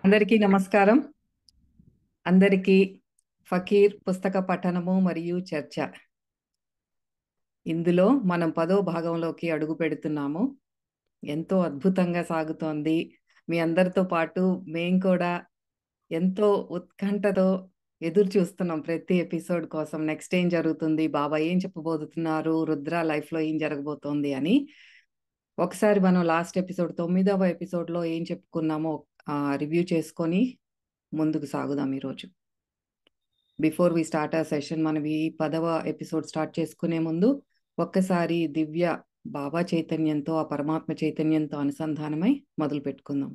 అందరికీ నమస్కారం. అందరికీ ఫకీర్ పుస్తక పఠనము మరియు చర్చ. ఇందులో మనం 10వ భాగంలోకి అడుగు పెడుతున్నాము. ఎంతో అద్భుతంగా సాగుతోంది. మీ అందరితో పాటు మేం కూడా ఎంతో ఉత్కంఠతో ఎదురు చూస్తున్నాం ప్రతి ఎపిసోడ్ కోసం. నెక్స్ట్ ఏం జరుగుతుంది? బాబా ఏం చెప్పబోతున్నారు? రుద్ర లైఫ్‌లో ఏం జరగబోతోంది అని. ఒకసారి మనం లాస్ట్ ఎపిసోడ్ 9వ ఎపిసోడ్‌లో ఏం చెప్పుకున్నామో రివ్యూ చేసుకొని ముందుకు సాగుదాం ఈరోజు. బిఫోర్ వి స్టార్ట్ ఆ సెషన్ మనం ఈ 10వ ఎపిసోడ్ స్టార్ట్ చేసుకునే ముందు ఒక్కసారి దివ్య బాబా చైతన్యంతో ఆ పరమాత్మ చైతన్యంతో అనుసంధానమై మొదలు పెట్టుకుందాం.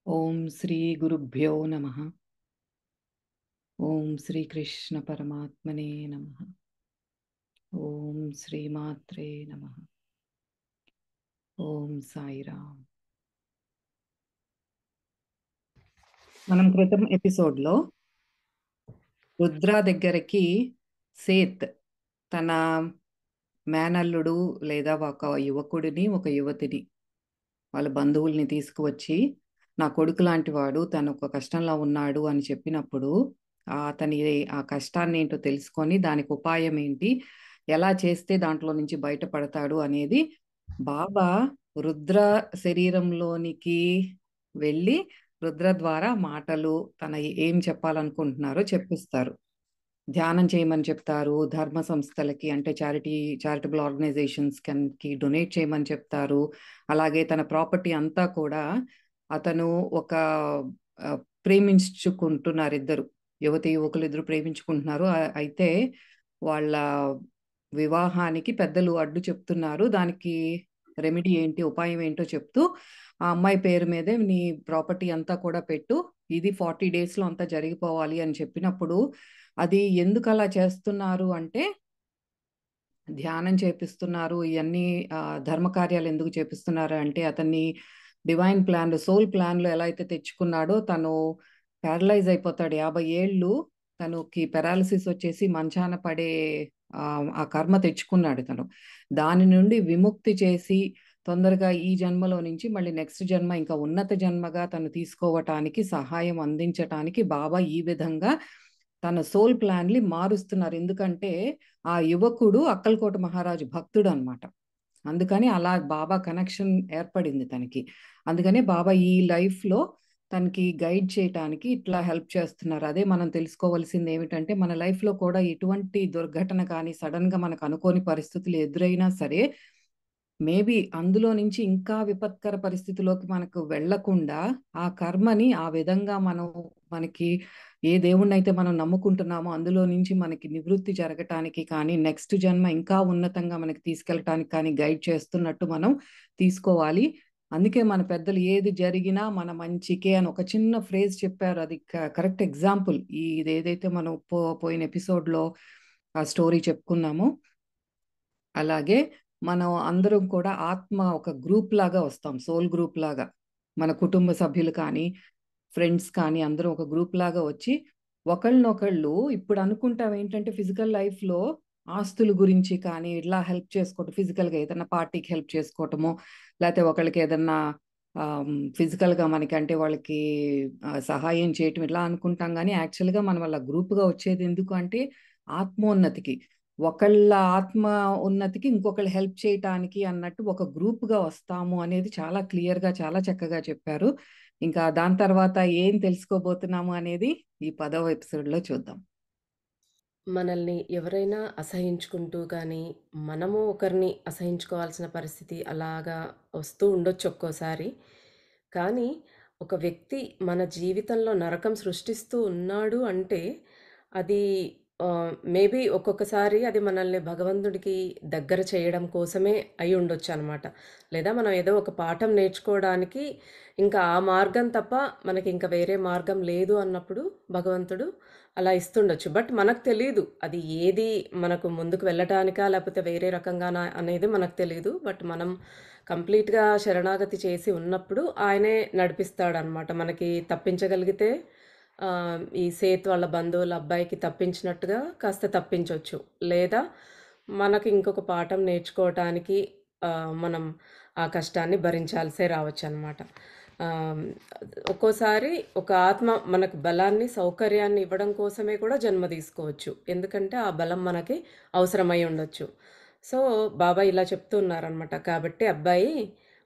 ఓం శ్రీ గురుభ్యో నమః. ఓం శ్రీ కృష్ణ పరమాత్మనే నమః. ఓం శ్రీమాత్రే నమః. ఓం సాయిరామ్. మనం క్రితం ఎపిసోడ్లో రుద్ర దగ్గరికి సేత్ తన మేనల్లుడు లేదా ఒక యువకుడిని ఒక యువతిని వాళ్ళ బంధువుల్ని తీసుకువచ్చి నా కొడుకు లాంటి వాడు తను ఒక కష్టంలో ఉన్నాడు అని చెప్పినప్పుడు అతని ఆ కష్టాన్ని ఏంటో తెలుసుకొని దానికి ఉపాయం ఏంటి, ఎలా చేస్తే దాంట్లో నుంచి బయటపడతాడు అనేది బాబా రుద్ర శరీరంలోనికి వెళ్ళి రుద్ర ద్వారా మాటలు తన ఏం చెప్పాలనుకుంటున్నారో చెప్పిస్తారు. ధ్యానం చేయమని చెప్తారు. ధర్మ సంస్థలకి అంటే చారిటబుల్ ఆర్గనైజేషన్స్ కి డొనేట్ చేయమని చెప్తారు. అలాగే తన ప్రాపర్టీ అంతా కూడా అతను ఒక ప్రేమించుకుంటున్నారు ఇద్దరు. యువతి యువకులు ఇద్దరు ప్రేమించుకుంటున్నారు. అయితే వాళ్ళ వివాహానికి పెద్దలు అడ్డు చెప్తున్నారు. దానికి రెమెడీ ఏంటి, ఉపాయం ఏంటో చెప్తూ ఆ అమ్మాయి పేరు మీదే నీ ప్రాపర్టీ అంతా కూడా పెట్టు, ఇది 40 డేస్లో అంతా జరిగిపోవాలి అని చెప్పినప్పుడు అది ఎందుకు అలా చేస్తున్నారు అంటే ధ్యానం చేపిస్తున్నారు. ఇవన్నీ ధర్మ కార్యాలు ఎందుకు చేపిస్తున్నారు అంటే అతన్ని డివైన్ ప్లాన్ సోల్ ప్లాన్లో ఎలా అయితే తెచ్చుకున్నాడో తను ప్యారలైజ్ అయిపోతాడు. 50 ఏళ్ళు తనకి పెరాలసిస్ వచ్చేసి మంచాన పడే ఆ కర్మ తెచ్చుకున్నాడు తను. దాని నుండి విముక్తి చేసి తొందరగా ఈ జన్మలో నుంచి మళ్ళీ నెక్స్ట్ జన్మ ఇంకా ఉన్నత జన్మగా తను తీసుకోవటానికి సహాయం అందించటానికి బాబా ఈ విధంగా తన సోల్ ప్లాన్ని మారుస్తున్నారు. ఎందుకంటే ఆ యువకుడు అక్కల్కోట మహారాజు భక్తుడు అన్నమాట. అందుకని అలా బాబా కనెక్షన్ ఏర్పడింది తనకి. అందుకనే బాబా ఈ లైఫ్లో తనకి గైడ్ చేయటానికి ఇట్లా హెల్ప్ చేస్తున్నారు. అదే మనం తెలుసుకోవాల్సింది ఏమిటంటే మన లైఫ్లో కూడా ఎటువంటి దుర్ఘటన కానీ సడన్గా మనకు అనుకోని పరిస్థితులు ఎదురైనా సరే మేబీ అందులో నుంచి ఇంకా విపత్కర పరిస్థితిలోకి మనకు వెళ్లకుండా ఆ కర్మని ఆ విధంగా మనకి ఏ దేవుణ్ణైతే మనం నమ్ముకుంటున్నామో అందులో నుంచి మనకి నివృత్తి జరగటానికి కానీ నెక్స్ట్ జన్మ ఇంకా ఉన్నతంగా మనకి తీసుకెళ్ళటానికి కానీ గైడ్ చేస్తున్నట్టు మనం తీసుకోవాలి. అందుకే మన పెద్దలు ఏది జరిగినా మన మంచికే అని ఒక చిన్న ఫ్రేజ్ చెప్పారు. అది కరెక్ట్ ఎగ్జాంపుల్. ఇది ఏదైతే మనం పోయిన ఎపిసోడ్లో ఆ స్టోరీ చెప్పుకున్నామో అలాగే మనం అందరం కూడా ఆత్మ ఒక గ్రూప్ లాగా వస్తాం. సోల్ గ్రూప్ లాగా మన కుటుంబ సభ్యులు కానీ ఫ్రెండ్స్ కానీ అందరం ఒక గ్రూప్ లాగా వచ్చి ఒకళ్ళనొకళ్ళు ఇప్పుడు అనుకుంటాం ఏంటంటే ఫిజికల్ లైఫ్లో ఆస్తుల గురించి కానీ ఇట్లా హెల్ప్ చేసుకోవటం, ఫిజికల్గా ఏదైనా పార్టీకి హెల్ప్ చేసుకోవటమో లేకపోతే ఒకళ్ళకి ఏదన్నా ఫిజికల్గా మనకి అంటే వాళ్ళకి సహాయం చేయటం ఇట్లా అనుకుంటాం. కానీ యాక్చువల్గా మనం వాళ్ళ గ్రూప్గా వచ్చేది ఎందుకు అంటే ఆత్మోన్నతికి, ఒకళ్ళ ఆత్మ ఉన్నతికి ఇంకొకళ్ళు హెల్ప్ చేయటానికి అన్నట్టు ఒక గ్రూప్గా వస్తాము అనేది చాలా క్లియర్గా చాలా చక్కగా చెప్పారు. ఇంకా దాని తర్వాత ఏం తెలుసుకోబోతున్నాము అనేది ఈ 10వ ఎపిసోడ్లో చూద్దాం. మనల్ని ఎవరైనా అసహించుకుంటూ కానీ, మనము ఒకరిని అసహించుకోవాల్సిన పరిస్థితి అలాగా వస్తూ ఉండొచ్చు ఒక్కోసారి. కానీ, ఒక వ్యక్తి మన జీవితంలో నరకం సృష్టిస్తూ ఉన్నాడు అంటే, అది మేబీ ఒక్కొక్కసారి అది మనల్ని భగవంతుడికి దగ్గర చేయడం కోసమే అయ్యుండొచ్చనమాట. లేదా మనం ఏదో ఒక పాఠం నేర్చుకోవడానికి ఇంకా ఆ మార్గం తప్ప మనకింక వేరే మార్గం లేదు అన్నప్పుడు భగవంతుడు అలా ఇస్తుండొచ్చు. బట్ మనకు తెలీదు. అది ఏది మనకు ముందుకు వెళ్ళటానికా? లేపోతే వేరే రకంగానా అనేది మనకు తెలీదు. బట్ మనం కంప్లీట్‌గా శరణాగతి చేసి ఉన్నప్పుడు ఆయనే నడిపిస్తాడనమాట. మనకి తప్పించగలిగితే ఈ సేత్ వాళ్ళ బంధువుల అబ్బాయికి తప్పించినట్టుగా కాస్త తప్పించొచ్చు. లేదా మనకి ఇంకొక పాఠం నేర్చుకోవటానికి మనం ఆ కష్టాన్ని భరించాల్సే రావచ్చనమాట. ఆహ్, ఒక్కోసారి ఒక ఆత్మ మనకు బలాన్ని, సౌకర్యాన్ని ఇవ్వడం కోసమే కూడా జన్మ తీసుకోవచ్చు. ఎందుకంటే, ఆ బలం మనకి అవసరమై ఉండొచ్చు. సో, బాబా ఇలా చెప్తూ ఉన్నారనమాట. కాబట్టి అబ్బాయి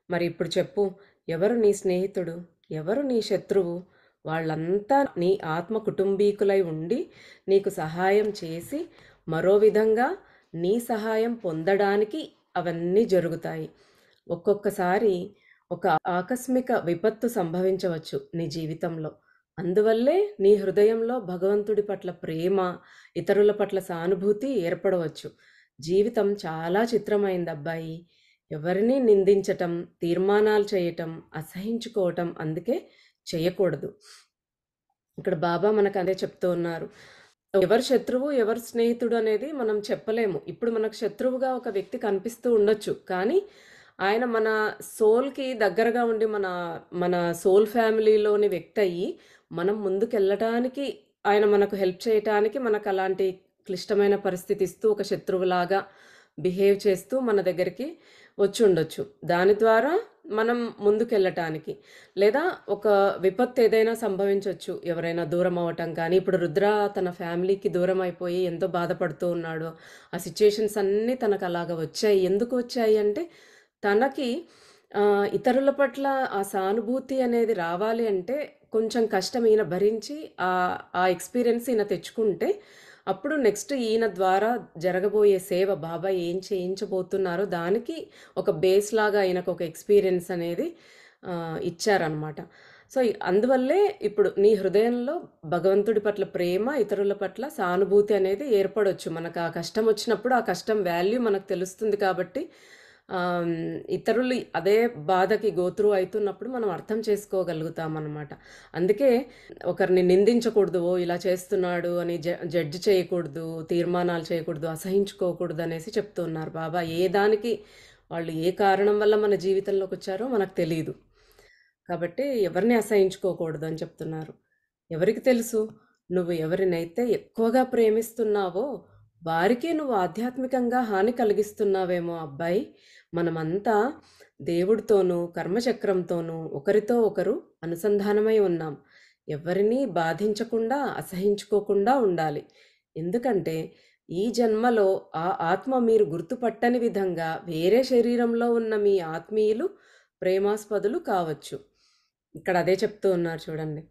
మరి ఇప్పుడు చెప్పు, ఎవరు నీ స్నేహితుడు? ఎవరు నీ శత్రువు? వాళ్ళంతా నీ ఆత్మ కుటుంబీకులై ఉండి, నీకు సహాయం చేసి, మరో విధంగా నీ సహాయం పొందడానికి అవన్నీ జరుగుతాయి. ఒక్కొక్కసారి ఒక ఆకస్మిక విపత్తు సంభవించవచ్చు నీ జీవితంలో. అందువల్లే నీ హృదయంలో భగవంతుడి పట్ల ప్రేమ, ఇతరుల పట్ల సానుభూతి ఏర్పడవచ్చు. జీవితం చాలా చిత్రమైందబ్బాయి. ఎవరిని నిందించటం, తీర్మానాలు చేయటం, అసహించుకోవటం అందుకే చేయకూడదు. ఇక్కడ బాబా మనకదే చెప్తూ ఉన్నారు. ఎవరు శత్రువు, ఎవరు స్నేహితుడు అనేది మనం చెప్పలేము. ఇప్పుడు మనకు శత్రువుగా ఒక వ్యక్తి కనిపిస్తూ ఉండొచ్చు. కానీ, ఆయన మన సోల్‌కి దగ్గరగా ఉండి మన సోల్ ఫ్యామిలీలోని వ్యక్తయ్యి, మనం ముందుకెళ్ళటానికి ఆయన మనకు హెల్ప్ చేయటానికి మనకలాంటి క్లిష్టమైన పరిస్థితి ఇస్తూ ఒక శత్రువులాగా బిహేవ్ చేస్తూ మన దగ్గరికి వచ్చుండొచ్చు. దాని ద్వారా మనం ముందుకెళ్ళటానికి. లేదా ఒక విపత్తు ఏదైనా సంభవించొచ్చు. ఎవరైనా దూరం అవ్వటం కానీ, ఇప్పుడు రుద్ర తన ఫ్యామిలీకి దూరం అయిపోయి ఎంతో బాధపడుతూ ఉన్నాడు. ఆ సిట్యుయేషన్స్ అన్నీ తనకలాగా వచ్చాయి. ఎందుకు వచ్చాయి అంటే, తనకి ఇతరుల పట్ల ఆ సానుభూతి అనేది రావాలి అంటే, కొంచెం కష్టం ఈయన భరించి ఆ ఎక్స్‌పీరియన్స్ ఈయన తెచ్చుకుంటే, అప్పుడు నెక్స్ట్ ఈయన ద్వారా జరగబోయే సేవ బాబా ఏం చేయించబోతున్నారో దానికి ఒక బేస్‌లాగా ఆయనకొక ఎక్స్‌పీరియన్స్ అనేది ఇచ్చారనమాట. సో, అందువల్లే ఇప్పుడు నీ హృదయంలో భగవంతుడి పట్ల ప్రేమ, ఇతరుల పట్ల సానుభూతి అనేది ఏర్పడొచ్చు. మనకు ఆ కష్టం వచ్చినప్పుడు ఆ కష్టం వాల్యూ మనకు తెలుస్తుంది కాబట్టి ఇతరులు అదే బాధకి గో త్రూ అయితున్నప్పుడు మనం అర్థం చేసుకోగలుగుతామనమాట. అందుకే ఒకరిని నిందించకూడదు. ఓ ఇలా చేస్తున్నాడు అని జడ్జ్ చేయకూడదు, తీర్మానాలు చేయకూడదు, అసహించుకోకూడదు అనేసి చెప్తూ ఉన్నారు బాబా. ఏ దానికి వాళ్ళు ఏ కారణం వల్ల మన జీవితంలోకొచ్చారో మనకు తెలీదు. కాబట్టి ఎవరిని అసహించుకోకూడదు అని చెప్తున్నారు. ఎవరికి తెలుసు? నువ్వు ఎవరినైతే ఎక్కువగా ప్రేమిస్తున్నావో వారికే నువ్వు ఆధ్యాత్మికంగా హాని కలిగిస్తున్నావేమో అబ్బాయి. మనమంతా దేవుడితోనూ, కర్మచక్రంతోనూ ఒకరితో ఒకరు అనుసంధానమై ఉన్నాం. ఎవరినీ బాధించకుండా, అసహించుకోకుండా ఉండాలి. ఎందుకంటే ఈ జన్మలో ఆ ఆత్మ మీరు గుర్తుపట్టని విధంగా వేరే శరీరంలో ఉన్న మీ ఆత్మీయులు ప్రేమాస్పదులు కావచ్చు. ఇక్కడ అదే చెప్తూ ఉన్నారు చూడండి.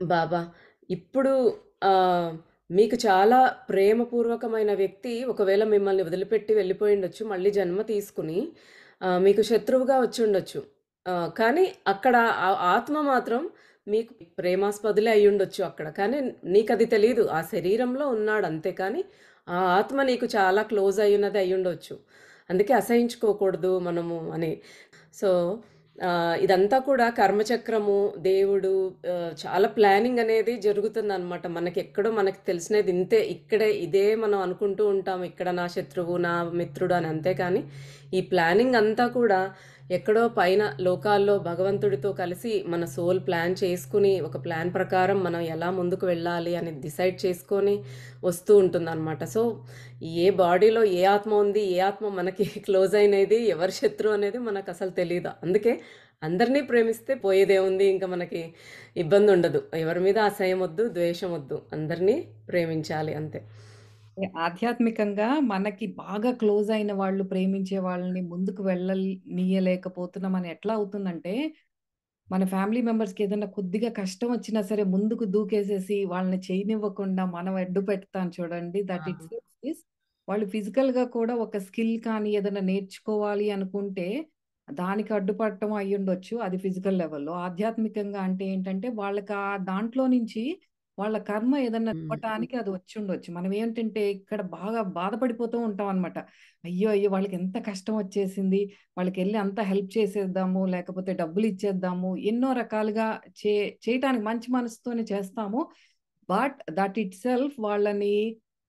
బాబా. ఇప్పుడు ఆహ్, మీకు చాలా ప్రేమపూర్వకమైన వ్యక్తి ఒకవేళ మిమ్మల్ని వదిలిపెట్టి వెళ్ళిపోయుండొచ్చు. మళ్ళీ జన్మ తీసుకొని మీకు శత్రువుగా వచ్చుండొచ్చు. కానీ అక్కడ ఆత్మ మాత్రం మీకు ప్రేమాస్పదులే అయ్యుండొచ్చు అక్కడ. కానీ నీకది తెలీదు. ఆ శరీరంలో ఉన్నాడు అంతే. కానీ ఆ ఆత్మ నీకు చాలా క్లోజ్ అయ్యున్నది అయ్యుండొచ్చు. అందుకే అసహించుకోకూడదు మనము అని. సో, ఇదంతా కూడా కర్మచక్రము, దేవుడు చాలా ప్లానింగ్ అనేది జరుగుతుందనమాట. మనకెక్కడో మనకు తెలిసినది ఇంతే. ఇక్కడే ఇదే మనం అనుకుంటూ ఉంటాం. ఇక్కడ నా శత్రువు, నా మిత్రుడు అని. అంతే కానీ, ఈ ప్లానింగ్ అంతా కూడా ఎక్కడో పైన లోకాల్లో భగవంతుడితో కలిసి మన సోల్ ప్లాన్ చేసుకుని, ఒక ప్లాన్ ప్రకారం మనం ఎలా ముందుకు వెళ్ళాలి అని డిసైడ్ చేసుకొని వస్తూ ఉంటుందనమాట. సో, ఏ బాడీలో ఏ ఆత్మ ఉంది, ఏ ఆత్మ మనకి క్లోజ్ అయినది, ఎవరు శత్రువు అనేది మనకసలు తెలీదు. అందుకే అందరినీ ప్రేమిస్తే పోయేదేముంది, ఇంక మనకి ఇబ్బందుండదు. ఎవరి మీద అసహ్యమొద్దు, ద్వేషమొద్దు. అందరినీ ప్రేమించాలి అంతే. ఆధ్యాత్మికంగా మనకి బాగా క్లోజ్ అయిన వాళ్ళు, ప్రేమించే వాళ్ళని ముందుకు నీయలేకపోతున్నామని ఎట్లా అవుతుందంటే, మన ఫ్యామిలీ మెంబర్స్‌కి ఏదైనా కొద్దిగా కష్టం వచ్చినా సరే ముందుకు దూకేసేసి వాళ్ళని చేయనివ్వకుండా మనం అడ్డు పెడతాం చూడండి. ఆ! దట్ ఇట్సెల్ఫ్ ఈస్ వాళ్ళు ఫిజికల్‌గా కూడా ఒక స్కిల్ కానీ ఏదైనా నేర్చుకోవాలి అనుకుంటే దానికి అడ్డుపడటం అయ్యుండొచ్చు. అది ఫిజికల్ లెవెల్‌లో. ఆధ్యాత్మికంగా అంటే ఏంటంటే వాళ్ళకి ఆ దాంట్లో నుంచి వాళ్ళ కర్మ ఏదన్నా హ్మ్. ఇవ్వటానికి అది వచ్చుండొచ్చు. మనం ఏంటంటే ఇక్కడ బాగా బాధపడిపోతూ ఉంటామనమాట. అయ్యో! అయ్యో! వాళ్ళకి ఎంత కష్టం వచ్చేసింది. వాళ్ళకెళ్ళి అంతా హెల్ప్ చేసేద్దాము, లేకపోతే డబ్బులిచ్చేద్దాము. ఎన్నో రకాలుగా చే చేయటానికి మంచి మనసుతోనే చేస్తాము. బట్ దట్ ఇట్‌సెల్ఫ్ వాళ్ళని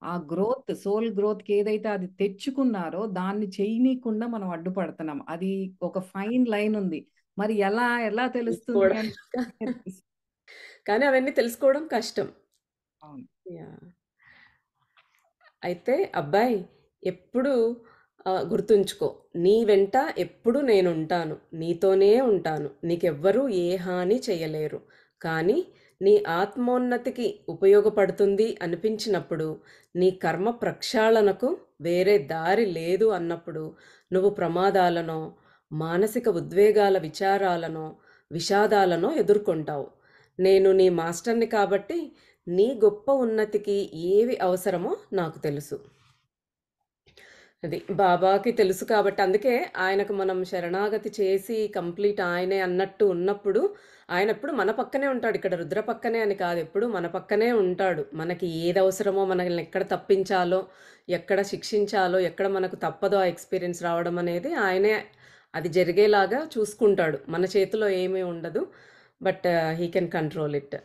ఆ గ్రోత్, సోల్ గ్రోత్‌కి ఏదైతే అది తెచ్చుకున్నారో దాన్ని చేయనీయకుండా మనం అడ్డుపడుతున్నాం. అది ఒక ఫైన్ లైన్ ఉంది. మరి ఎలా తెలుస్తుంది తెలుసుకోవడం అంటే కానీ అవన్నీ తెలుసుకోవడం కష్టం. అవును. యాహ్! అయితే అబ్బాయి ఎప్పుడూ గుర్తుంచుకో, నీ వెంట ఎప్పుడు నేనుంటాను, నీతోనే ఉంటాను, నీకెవ్వరూ ఏ హాని చేయలేరు. కానీ నీ ఆత్మోన్నతికి ఉపయోగపడుతుంది అనిపించినప్పుడు, నీ కర్మ ప్రక్షాళనకు వేరే దారి లేదు అన్నప్పుడు, నువ్వు ప్రమాదాలనో, మానసిక ఉద్వేగాల విచారాలనో, విషాదాలనో ఎదుర్కొంటావు. నేను నీ మాస్టర్ని కాబట్టి నీ గొప్ప ఉన్నతికి ఏవి అవసరమో నాకు తెలుసు. అది బాబాకి తెలుసు కాబట్టి అందుకే ఆయనకు మనం శరణాగతి చేసి కంప్లీట్ ఆయనే అన్నట్టు ఉన్నప్పుడు ఆయన ఎప్పుడు మన పక్కనే ఉంటాడు. ఇక్కడ రుద్ర పక్కనే అని కాదు, ఎప్పుడు మన పక్కనే ఉంటాడు. మనకి ఏది అవసరమో, మనల్ని ఎక్కడ తప్పించాలో, ఎక్కడ శిక్షించాలో, ఎక్కడ మనకు తప్పదో ఆ ఎక్స్పీరియన్స్ రావడం అనేది ఆయనే అది జరిగేలాగా చూసుకుంటాడు. మన చేతిలో ఏమీ ఉండదు. But he can control it.